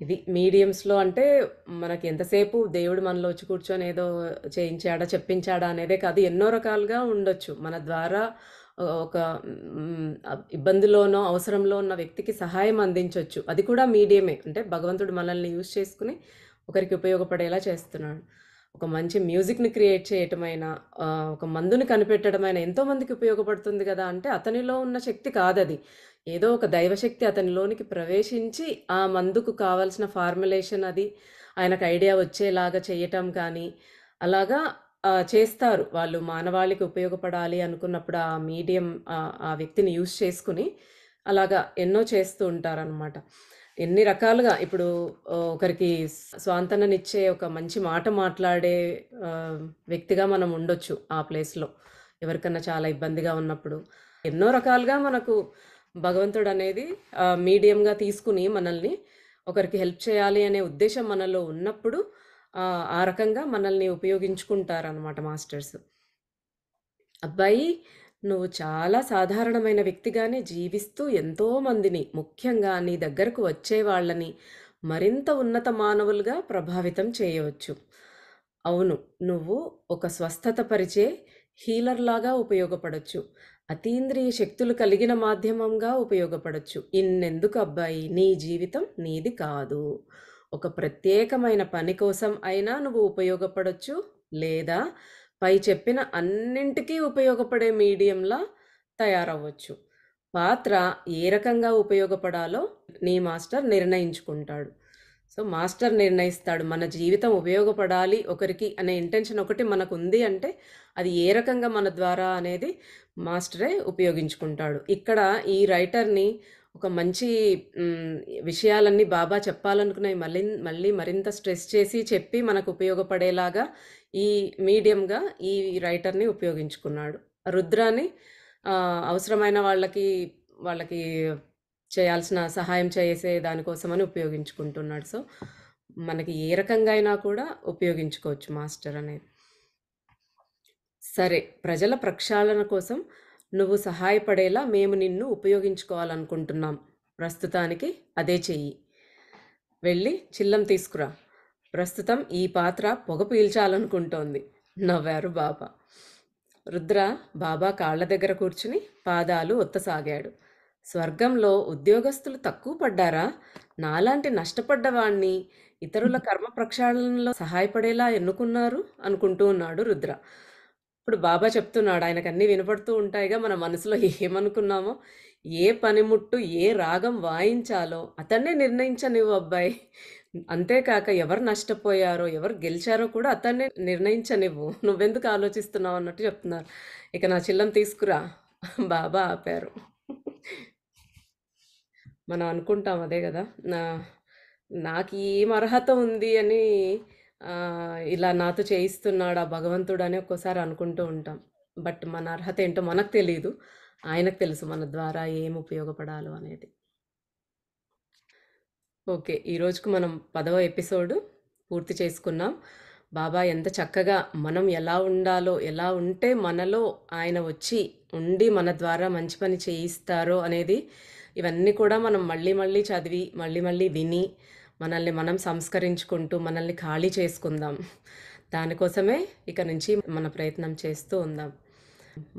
ఇది మీడియంస్‌లో అంటే మనకి ఎంతసేపు దేవుడు మనలో వచ్చి కూర్చొని ఏదో చేయించాడా, చెప్పించాడా అనేదే కాదు. ఎన్నో రకాలుగా ఉండొచ్చు. మన ద్వారా ఒక ఇబ్బందిలోనో, అవసరంలో ఉన్న వ్యక్తికి సహాయం అందించొచ్చు. అది కూడా మీడియమే. అంటే భగవంతుడు మనల్ని యూజ్ చేసుకొని ఒకరికి ఉపయోగపడేలా చేస్తున్నాడు. ఒక మంచి మ్యూజిక్‌ని క్రియేట్ చేయటమైనా, ఒక మందుని కనిపెట్టడమైనా ఎంతోమందికి ఉపయోగపడుతుంది గదా! అంటే అతనిలో ఉన్న శక్తి కాదది. ఏదో ఒక దైవశక్తి అతనిలోనికి ప్రవేశించి, ఆ మందుకు కావాల్సిన ఫార్ములేషన్ అది ఆయనకు ఐడియా వచ్చేలాగా చేయటం కానీ, అలాగా చేస్తారు. వాళ్ళు మానవాళికి ఉపయోగపడాలి అనుకున్నప్పుడు ఆ మీడియం ఆ వ్యక్తిని యూజ్ చేసుకొని, అలాగా ఎన్నో చేస్తూ ఉంటారనమాట. ఎన్ని రకాలుగా ఇప్పుడు ఒకరికి స్వాంతననిచ్చే ఒక మంచి మాట మాట్లాడే వ్యక్తిగా మనం ఉండొచ్చు ఆ ప్లేస్‌లో. ఎవరికన్నా చాలా ఇబ్బందిగా ఉన్నప్పుడు. ఎన్నో రకాలుగా మనకు భగవంతుడనేది మీడియంగా తీసుకుని మనల్ని ఒకరికి హెల్ప్ చేయాలి అనే ఉద్దేశ్యం మనలో ఉన్నప్పుడు ఆ రకంగా మనల్ని ఉపయోగించుకుంటారనమాట మాస్టర్స్. అబ్బాయి నువ్వు చాలా సాధారణమైన వ్యక్తిగానే జీవిస్తూ ఎంతో మందిని, ముఖ్యంగా నీ దగ్గరకు వచ్చే వాళ్ళని మరింత ఉన్నత మానవులుగా ప్రభావితం చేయవచ్చు. అవును, నువ్వు ఒక స్వస్థత పరిచే హీలర్‌లాగా ఉపయోగపడొచ్చు. అతీంద్రియ శక్తులు కలిగిన మాధ్యమంగా ఉపయోగపడొచ్చు. ఇన్నెందుకు అబ్బాయి, నీ జీవితం నీది కాదు. ఒక ప్రత్యేకమైన పని కోసం అయినా నువ్వు ఉపయోగపడొచ్చు. లేదా పై చెప్పిన అన్నింటికీ ఉపయోగపడే మీడియంలా తయారవ్వచ్చు. పాత్ర ఏ రకంగా ఉపయోగపడాలో నీ మాస్టర్ నిర్ణయించుకుంటాడు. సో సో, మాస్టర్ నిర్ణయిస్తాడు. మన జీవితం ఉపయోగపడాలి ఒకరికి అనే ఇంటెన్షన్ ఒకటి మనకుంది అంటే, అది ఏ రకంగా మన ద్వారా అనేది మాస్టరే ఉపయోగించుకుంటాడు. ఇక్కడ ఈ రైటర్‌ని ఒక మంచి హ్మ్, విషయాలన్నీ బాబా చెప్పాలనుకున్నయి మళ్ళీ మరింత స్ట్రెస్ చేసి చెప్పి మనకు ఉపయోగపడేలాగా ఈ మీడియంగా ఈ రైటర్‌ని ఉపయోగించుకున్నాడు. రుద్రాని అవసరమైన వాళ్ళకి చేయాల్సిన సహాయం చేసే దానికోసమని ఉపయోగించుకుంటున్నాడు. సో, మనకి ఏ రకంగా అయినా కూడా ఉపయోగించుకోవచ్చు మాస్టర్ అనేది. సరే, ప్రజల ప్రక్షాళన కోసం నువ్వు సహాయపడేలా మేము నిన్ను ఉపయోగించుకోవాలనుకుంటున్నాం. ప్రస్తుతానికి అదే చెయ్యి. వెళ్ళి చిల్లం తీసుకురా. ప్రస్తుతం ఈ పాత్ర పొగ పీల్చాలనుకుంటోంది. నవ్వారు బాబా. రుద్ర బాబా కాళ్ళ దగ్గర కూర్చుని పాదాలు ఒత్తసాగాడు. స్వర్గంలో ఉద్యోగస్తులు తక్కువ పడ్డారా? నాలాంటి నష్టపడ్డవాణ్ణి ఇతరుల కర్మ ప్రక్షాళనలో సహాయపడేలా ఎన్నుకున్నారు అనుకుంటూ ఉన్నాడు రుద్ర. ఇప్పుడు బాబా చెప్తున్నాడు, ఆయనకన్నీ వినపడుతూ ఉంటాయిగా, మన మనసులో ఏమనుకున్నామో, ఏ పనిముట్టు ఏ రాగం వాయించాలో అతన్నే నిర్ణయించనివ్వు అబ్బాయి. అంతేకాక ఎవరు నష్టపోయారో ఎవరు గెలిచారో కూడా అతన్నే నిర్ణయించనివ్వు. నువ్వెందుకు ఆలోచిస్తున్నావు అన్నట్టు చెప్తున్నారు. ఇక నా చిల్లం తీసుకురా. బాబా ఆపారు. మనం అనుకుంటాం అదే కదా, నాకు ఏం అర్హత ఉంది అని ఇలా నాతో చేయిస్తున్నాడు ఆ భగవంతుడు అని ఒక్కోసారి అనుకుంటూ ఉంటాం. బట్ మన అర్హత ఏంటో మనకు తెలియదు, ఆయనకు తెలుసు మన ద్వారా ఏం ఉపయోగపడాలో అనేది. ఓకే, ఈరోజుకు మనం 10వ ఎపిసోడ్ పూర్తి చేసుకున్నాం. బాబా ఎంత చక్కగా మనం ఎలా ఉండాలో, ఎలా ఉంటే మనలో ఆయన వచ్చి ఉండి మన ద్వారా మంచి పని చేయిస్తారో అనేది, ఇవన్నీ కూడా మనం మళ్ళీ మళ్ళీ చదివి మళ్ళీ మళ్ళీ విని మనల్ని మనం సంస్కరించుకుంటూ మనల్ని ఖాళీ చేసుకుందాం. దానికోసమే ఇక నుంచి మన ప్రయత్నం చేస్తూ ఉందాం.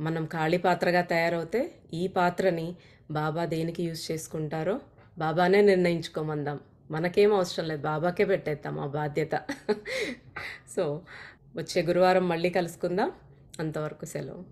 మనం ఖాళీ పాత్రగా తయారవుతే ఈ పాత్రని బాబా దేనికి యూజ్ చేసుకుంటారో బాబానే నిర్ణయించుకోమందాం. మనకేం అవసరం లేదు, బాబాకే పెట్టేద్దాం ఆ బాధ్యత. సో, వచ్చే గురువారం మళ్ళీ కలుసుకుందాం. అంతవరకు సెలవు.